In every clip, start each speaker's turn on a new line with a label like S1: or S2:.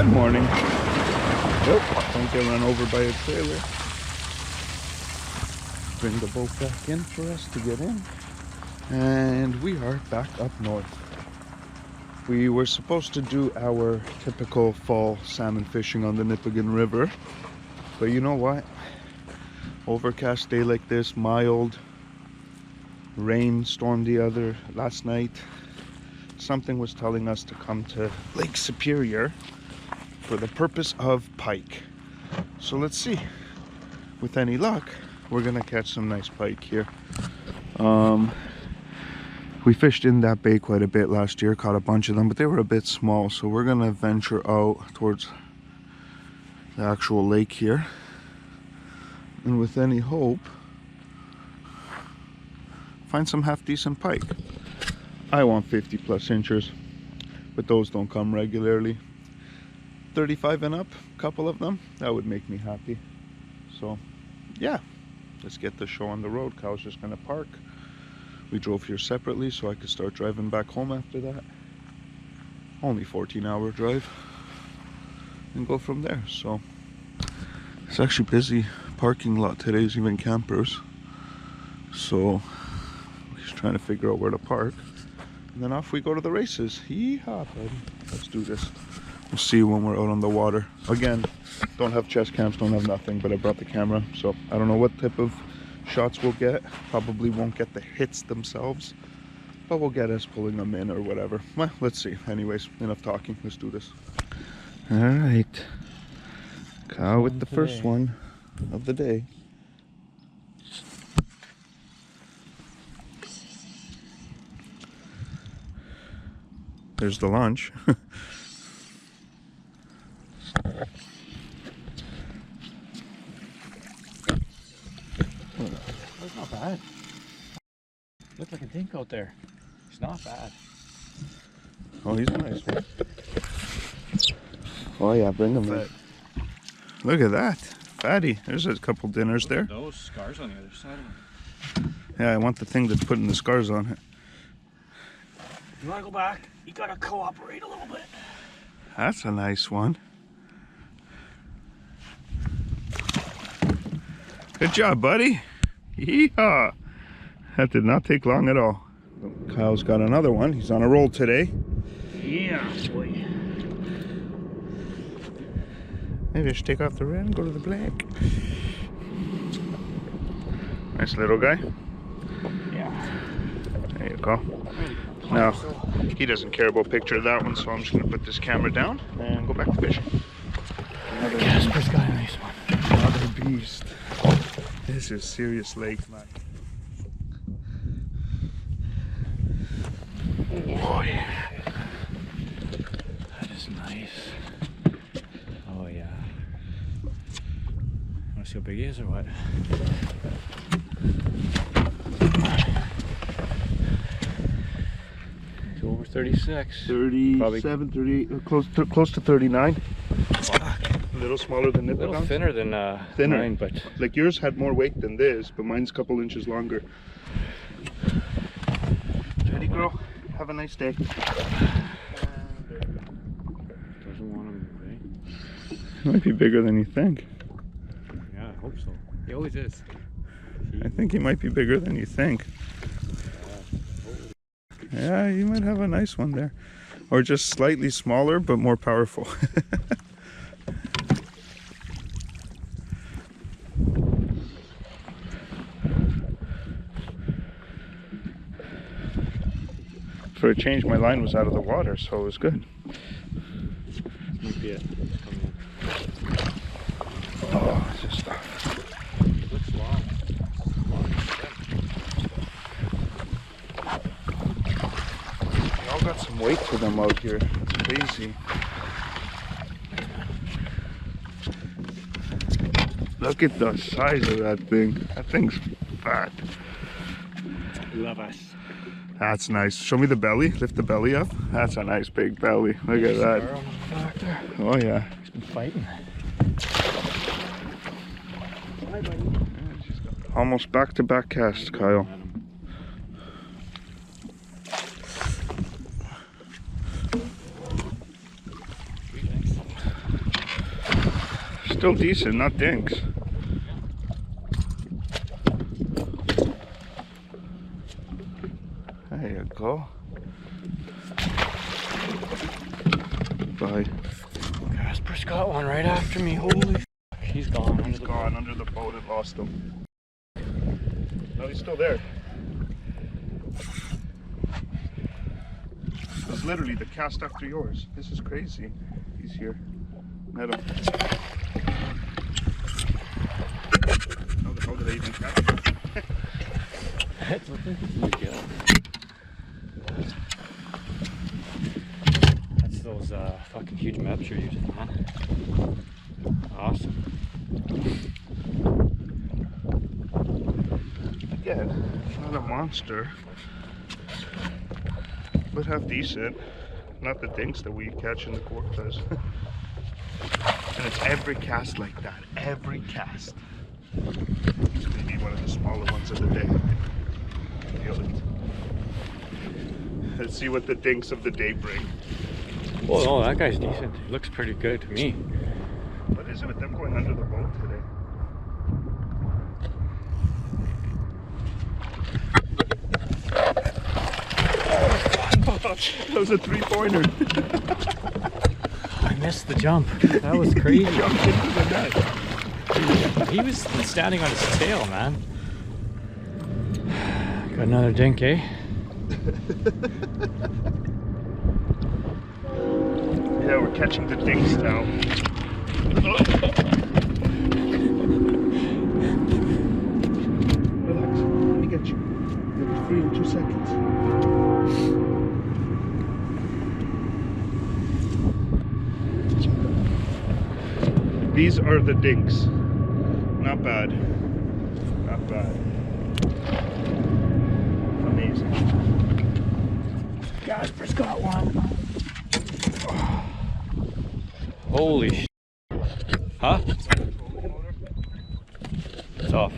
S1: morning. Nope, don't get run over by a trailer. Bring the boat back in for us to get in. And we are back up north. We were supposed to do our typical fall salmon fishing on the Nipigon River. But you know what? Overcast day like this, mild, rain storm last night. Something was telling us to come to Lake Superior for the purpose of pike. So let's see. With any luck, we're gonna catch some nice pike here. We fished in that bay quite a bit last year, caught a bunch of them, but they were a bit small. So we're gonna venture out towards the actual lake here. And with any hope, find some half-decent pike. I want 50 plus inches, but those don't come regularly. 35 and up, a couple of them, that would make me happy. So yeah, let's get the show on the road. Kyle's just gonna park. We drove here separately so I could start driving back home after that. Only 14-hour drive and go from there. So it's actually busy parking lot today, there's even campers. So we're just trying to figure out where to park. And then off we go to the races. Yeehaw, buddy. Let's do this. We'll see you when we're out on the water. Again, don't have chest cams, don't have nothing, but I brought the camera. So I don't know what type of shots we'll get. Probably won't get the hits themselves, but we'll get us pulling them in or whatever. Well, let's see. Anyways, enough talking. Let's do this. All right. Kyle with the first one of the day. There's the lunch.
S2: That's not bad. Looks like a dink out there. It's not bad.
S1: Oh, he's a nice one. Oh yeah, bring him in. Look at that. Fatty. There's a couple dinners there.
S2: Those scars on the other side of him.
S1: Yeah, I want the thing that's putting the scars on it.
S2: You want to go back? You got to cooperate a little bit.
S1: That's a nice one. Good job, buddy. Yeehaw. That did not take long at all. Kyle's got another one. He's on a roll today.
S2: Yeah, boy.
S1: Maybe I should take off the red and go to the black. Nice little guy.
S2: Yeah.
S1: There you go. Now, he doesn't care about picture of that one, so I'm just going to put this camera down and go back to fishing.
S2: Casper's got a nice one.
S1: Another beast. This is serious lake, man. Oh yeah.
S2: That is nice. Oh yeah. Want to see how big he is or what? He's over 36.
S1: 37, 30, close to 39.
S2: Fuck.
S1: A little smaller than
S2: A little
S1: Nipigon.
S2: thinner than mine, but
S1: like yours had more weight than this, but mine's a couple inches longer. Teddy girl, have a nice day.
S2: doesn't want him, eh?
S1: He might be bigger than you think.
S2: Yeah, I hope so. He always is.
S1: I think he might be bigger than you think. Yeah, you might have a nice one there. Or just slightly smaller, but more powerful. For a change, my line was out of the water, so it was good.
S2: Might be it.
S1: Oh, it's just stuff.
S2: It looks long.
S1: They all got some weight to them out here. It's crazy. Look at the size of that thing. That thing's fat.
S2: Love us.
S1: That's nice. Show me the belly. Lift the belly up. That's a nice big belly. Look at that. Oh yeah.
S2: He's been fighting. Hi, buddy.
S1: Almost back-to-back cast, Kyle. Still decent, not dinks. There you go. Bye.
S2: Casper's got one right after me. Holy f***. He's gone.
S1: He's gone under the boat. It lost him. No, he's still there. It was literally the cast after yours. This is crazy. He's here. Met him. How the hell did I even catch him?
S2: That's what this is like, yeah. That's those fucking huge maps you're using, man. Awesome.
S1: Again, not a monster, but half decent. Not the things that we catch in the quarters. And it's every cast like that. Every cast. It's going to be one of the smaller ones of the day. Feel it. Let's see what the dinks of the day bring.
S2: Oh no, that guy's decent. He looks pretty good to me.
S1: What is it with them going under the boat today? That was a 3-pointer.
S2: I missed the jump. That was crazy.
S1: He jumped into the net.
S2: He was standing on his tail, man. Got another dink, eh?
S1: Yeah, we're catching the dinks now. Relax, let me get you. You'll be free in 2 seconds. These are the dinks. Not bad. Not bad. Amazing.
S2: Casper's got one. Holy sh**. Huh? It's off.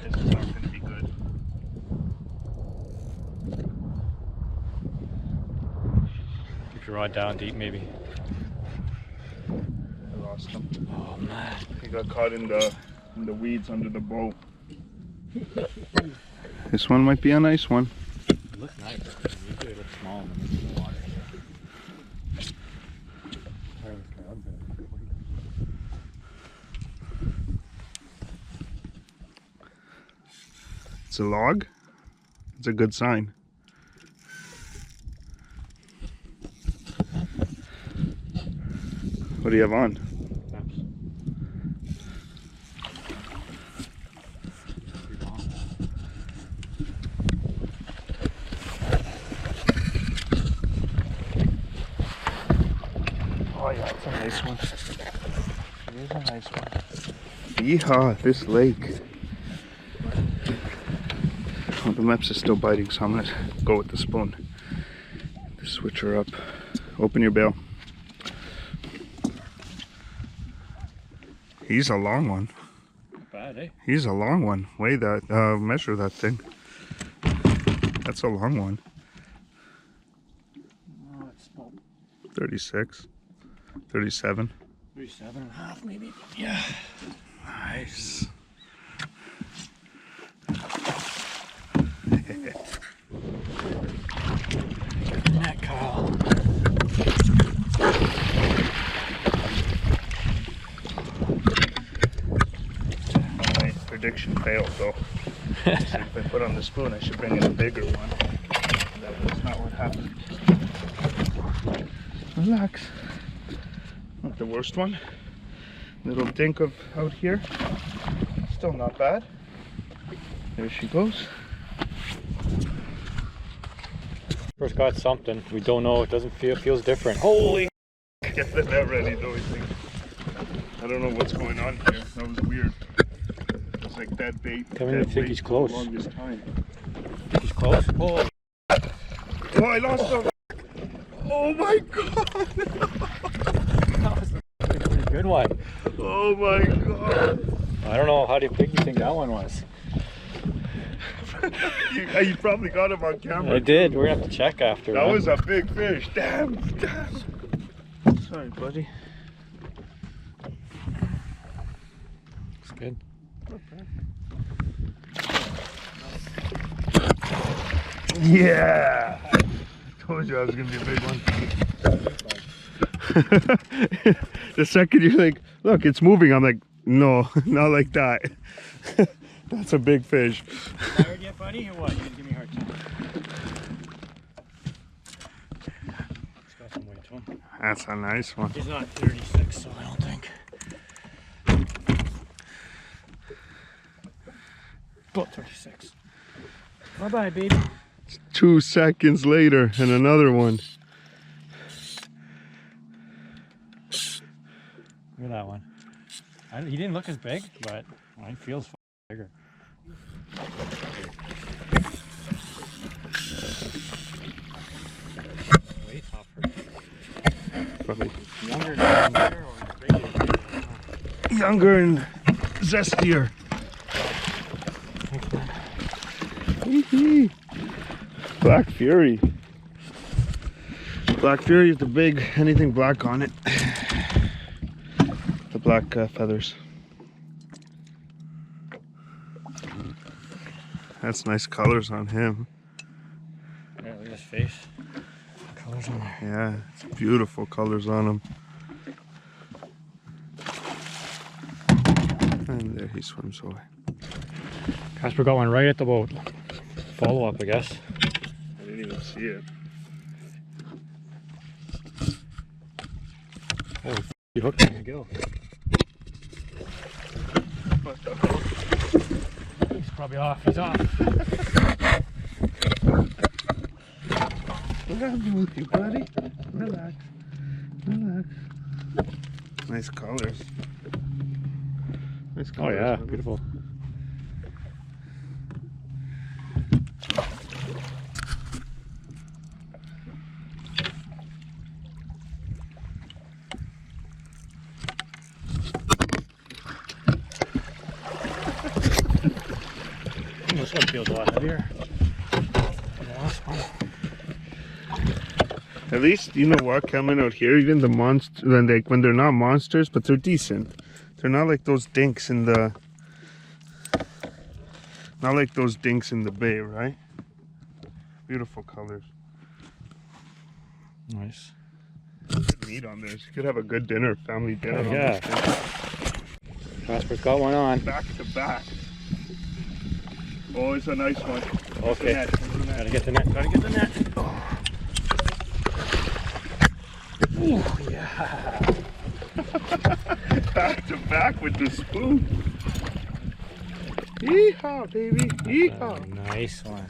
S1: This is not going to be good.
S2: Keep your rod down deep, maybe.
S1: I lost him.
S2: Oh man.
S1: He got caught in the weeds under the boat. This one might be a nice one.
S2: It looks nice. Usually it looks small when it's in the water.
S1: It's a log. It's a good sign. What do you have on? Oh yeah, it's a nice one. It is a nice one. Yeehaw, this lake. Oh, the maps are still biting, so I'm gonna go with the spoon. Just switch her up. Open your bail. He's a long one.
S2: Not bad, eh?
S1: He's a long one. Weigh that, measure that thing. That's a long one.
S2: Oh, it's about
S1: 36, 37.
S2: 37 and a half, maybe. Yeah.
S1: Nice.
S2: Net, Kyle.
S1: My prediction failed though. So if I put on the spoon, I should bring in a bigger one. That was not what happened. Relax. Not the worst one. Little dink of out here. Still not bad. There she goes.
S2: First got something. We don't know. It doesn't feel. Feels different. Holy.
S1: Get the net ready though, I think. I don't know what's going on here. That was weird. It's like that bait.
S2: Come in, I think he's close.
S1: For the longest time.
S2: Think he's close. Oh.
S1: Oh, I lost him. Oh my god.
S2: That was a pretty good one.
S1: Oh my god.
S2: I don't know. How big you think that one was?
S1: you probably got him on camera.
S2: I did. We're gonna have to check after.
S1: That was a big fish. Damn. Sorry, buddy.
S2: Good.
S1: Yeah! I told you I was gonna be a big one. The second you're like, look, it's moving, I'm like, no, not like that. That's a big fish.
S2: Tired yet, buddy, or what? You gonna give me a hard time? It's got some weight to him.
S1: That's a nice one.
S2: He's not 36, so I don't think. About 36. Bye bye, baby.
S1: 2 seconds later, and another one.
S2: Look at that one. He didn't look as big, but he feels bigger. Weight offer.
S1: Probably
S2: Younger than bigger or bigger?
S1: younger and zestier. Black Fury. Black Fury is the big, anything black on it. The black feathers. That's nice colors on him.
S2: Yeah, look at his face. Colors on there.
S1: Yeah, it's beautiful colors on him. And there he swims away.
S2: Casper got one right at the boat. Follow up, I guess.
S1: I didn't even see it.
S2: Oh, you hooked him. Go. He's probably off. He's off.
S1: What happened with you, buddy? Relax. Relax. Nice colors. Nice
S2: Oh
S1: colors.
S2: yeah,
S1: buddy.
S2: beautiful. This one feels a lot heavier than the last one.
S1: At least, you know what, coming out here, even the monster, when they're not monsters, but they're decent. They're not like those dinks in the, bay, right? Beautiful colors.
S2: Nice.
S1: Good meat on this. You could have a good dinner, family dinner.
S2: Oh,
S1: on
S2: yeah.
S1: this thing.
S2: Casper's got one on.
S1: Back to back. Oh, it's a nice one.
S2: Okay. Gotta get the net. Gotta get the net. Oh, yeah.
S1: Back to back with the spoon. Yeehaw, baby. Yeehaw.
S2: Nice one.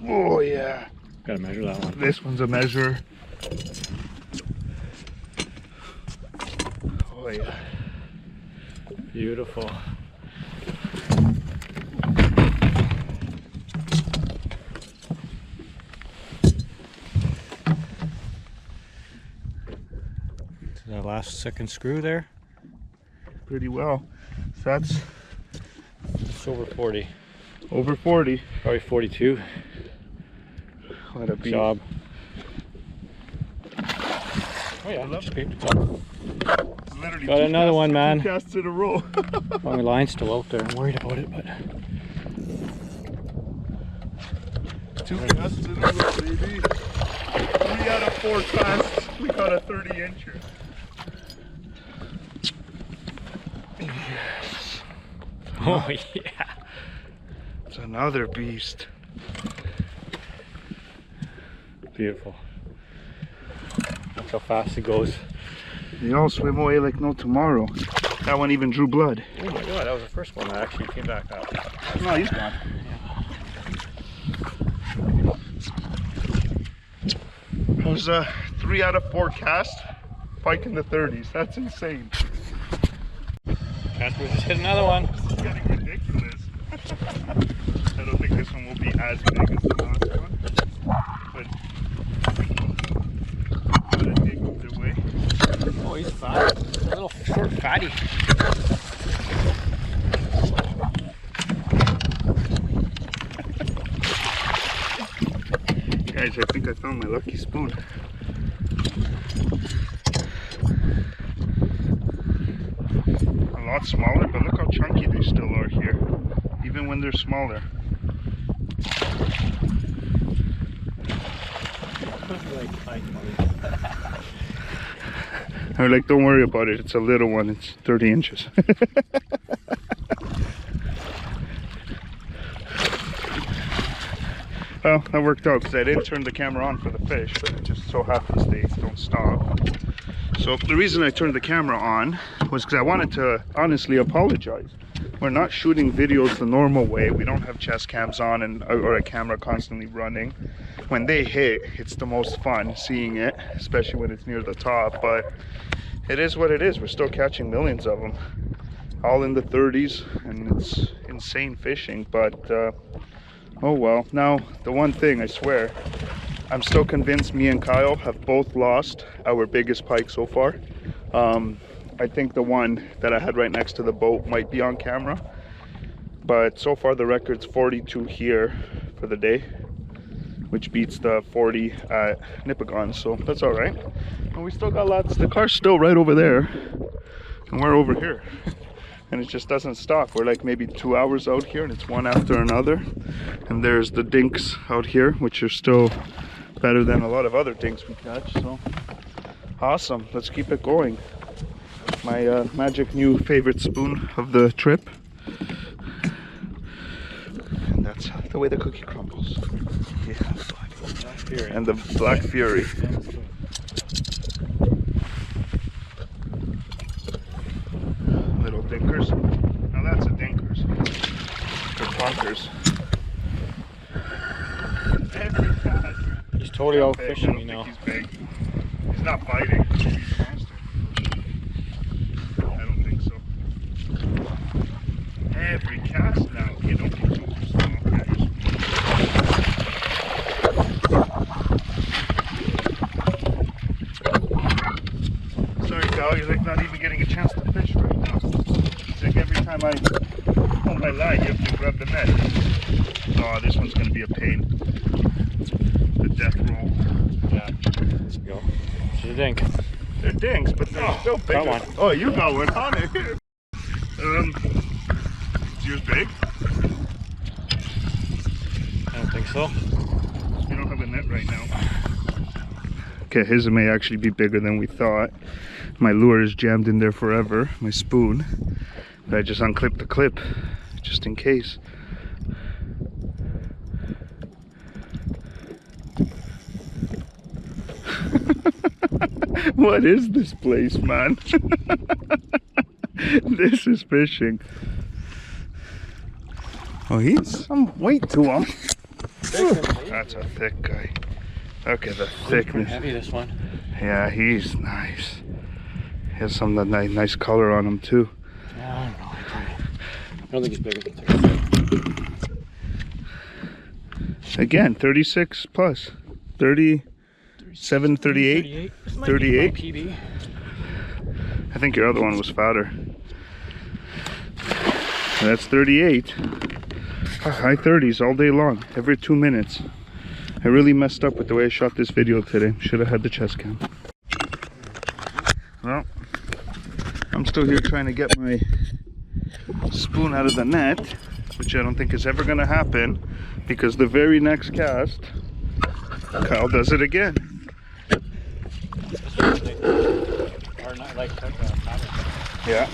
S1: Oh, yeah.
S2: Gotta measure that one.
S1: This one's a measure. Oh, yeah.
S2: Beautiful. To the last second screw there.
S1: Pretty well. So that's
S2: It's over 40.
S1: over 40.
S2: Probably 42.
S1: What a beast.
S2: Job. Oh yeah,
S1: love
S2: just
S1: it.
S2: peeped. It's up.
S1: Literally
S2: Got another one, man.
S1: 2 casts in a row.
S2: Well, my line's still out there. I'm worried about it, but
S1: 2 casts in a row, baby. 3 out of 4 casts, we got a 30-incher. Yes.
S2: oh yeah.
S1: It's another beast.
S2: Beautiful. That's how fast it goes.
S1: They all swim away like no tomorrow. That one even drew blood.
S2: Oh my god, that was the first one that actually came back up.
S1: No, he's gone. It was a 3 out of 4 cast. Pike in the 30s. That's insane.
S2: Casper just hit another one.
S1: This is getting ridiculous. I don't think this one will be as big as the last one. But gotta dig either way.
S2: Oh, he's fat. A little short fatty.
S1: Guys, I think I found my lucky spoon. lot smaller, but look how chunky they still are here, even when they're smaller. I'm like, don't worry about it, it's a little one, it's 30 inches. Well, that worked out because I didn't turn the camera on for the fish, but it just so happens they don't stop. So the reason I turned the camera on was because I wanted to honestly apologize. We're not shooting videos the normal way. We don't have chest cams on or a camera constantly running. When they hit, it's the most fun seeing it, especially when it's near the top. But it is what it is. We're still catching millions of them, all in the 30s, and it's insane fishing. But oh well. Now, the one thing, I swear, I'm still convinced me and Kyle have both lost our biggest pike so far. I think the one that I had right next to the boat might be on camera, but so far the record's 42 here for the day, which beats the 40 at Nipigon, so that's all right. And we still got lots. The car's still right over there, and we're over here. And it just doesn't stop. We're like maybe 2 hours out here, and it's one after another. And there's the dinks out here, which are still better than a lot of other dinks we catch. So awesome, let's keep it going. My magic new favorite spoon of the trip. And that's the way the cookie crumbles. Yeah, Black Fury. And the Black Fury. Little dinkers. Now that's a dinkers. They're plunkers. Every cast.
S2: He's totally out fishing me now.
S1: He's big. He's not biting. He's a monster. I don't think so. Every cast now. Okay, don't get too small. Sorry, Kyle, you're like not even getting a chance to fish right now. It's like every time I hold my line, you have to grab the net. Oh, this one's going to be a pain. The death roll.
S2: Yeah, let's go. She's a dink.
S1: They're dinks, but they're still big.
S2: Got one.
S1: Oh, you got one on it. Is yours big?
S2: I don't think so.
S1: We don't have a net right now. Okay, his may actually be bigger than we thought. My lure is jammed in there forever, my spoon. But I just unclipped the clip, just in case. What is this place, man? This is fishing. Oh, he's some weight to him. That's a thick guy. Look at the thickness.
S2: Heavy, this one.
S1: Yeah, he's nice. He has some nice color on him too.
S2: Yeah, I don't know. I don't think he's bigger than 30.
S1: Again, 36 plus. 37, 38. 38.
S2: PB.
S1: I think your other one was fatter. That's 38. High 30s all day long, every 2 minutes. I really messed up with the way I shot this video today. Should have had the chest cam. Well, I'm still here trying to get my spoon out of the net, which I don't think is ever going to happen, because the very next cast, Kyle does it again. Yeah.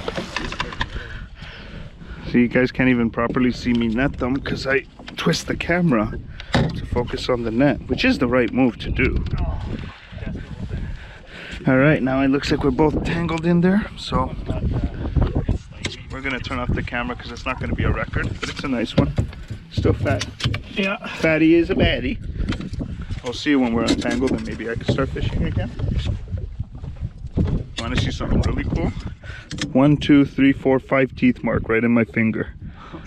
S1: So you guys can't even properly see me net them because I twist the camera to focus on the net, which is the right move to do. Alright, now it looks like we're both tangled in there, so we're gonna turn off the camera because it's not gonna be a record, but it's a nice one. Still fat. Yeah. Fatty is a baddie. I'll see you when we're untangled and maybe I can start fishing again. Want to see something really cool? 1, 2, 3, 4, 5 teeth mark right in my finger.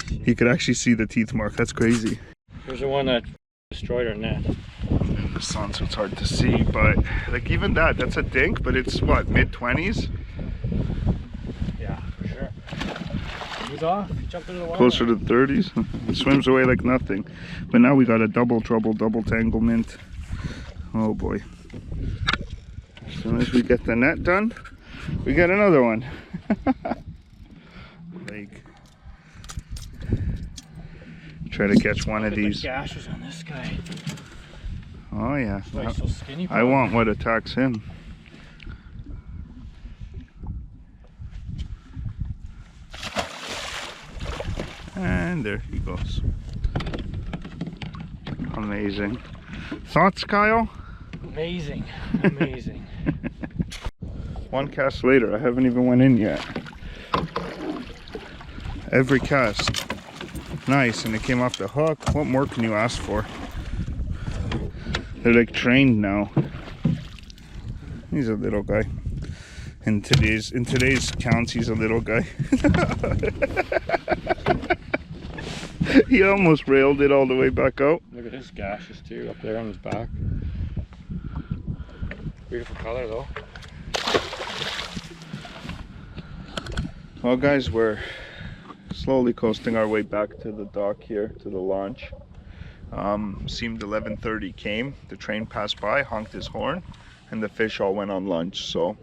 S1: You could actually see the teeth mark. That's crazy.
S2: There's the one that destroyed our net.
S1: In the sun, so it's hard to see, but like even that's a dink, but it's what, mid-20s?
S2: Yeah, for sure. He's off. He jumped into the water.
S1: Closer to the 30s. It swims away like nothing. But now we got a double trouble, double tanglement. Oh boy. As soon as we get the net done, we got another one. Try to catch one of
S2: Look at the
S1: these.
S2: gashes on this guy.
S1: Oh yeah.
S2: Why he's so skinny?
S1: I want what attacks him. And there he goes. Amazing. Thoughts, Kyle?
S2: Amazing. Amazing.
S1: One cast later, I haven't even went in yet. Every cast. Nice, and it came off the hook. What more can you ask for? They're like trained now. He's a little guy. In today's counts, he's a little guy. He almost railed it all the way back out.
S2: Look at his gashes too, up there on his back. Beautiful color though.
S1: Well guys, we're slowly coasting our way back to the dock here, to the launch. Seemed 11:30 came, the train passed by, honked his horn, and the fish all went on lunch, so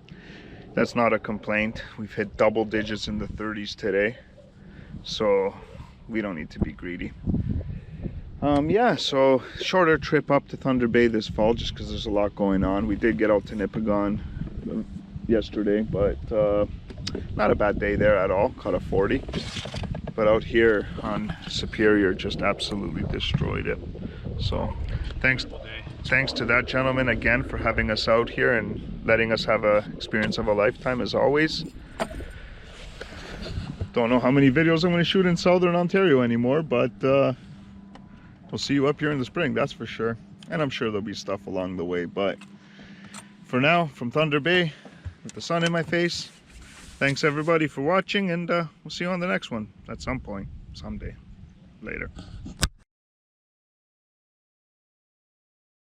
S1: that's not a complaint. We've hit double digits in the 30s today, so we don't need to be greedy. Yeah, so shorter trip up to Thunder Bay this fall just because there's a lot going on. We did get out to Nipigon yesterday, but not a bad day there at all. Caught a 40, but out here on Superior just absolutely destroyed it. So thanks to that gentleman again for having us out here and letting us have a experience of a lifetime as always. Don't know how many videos I'm going to shoot in Southern Ontario anymore, but we'll see you up here in the spring, that's for sure. And I'm sure there'll be stuff along the way, but for now, from Thunder Bay, with the sun in my face, thanks everybody for watching, and we'll see you on the next one at some point, someday, later.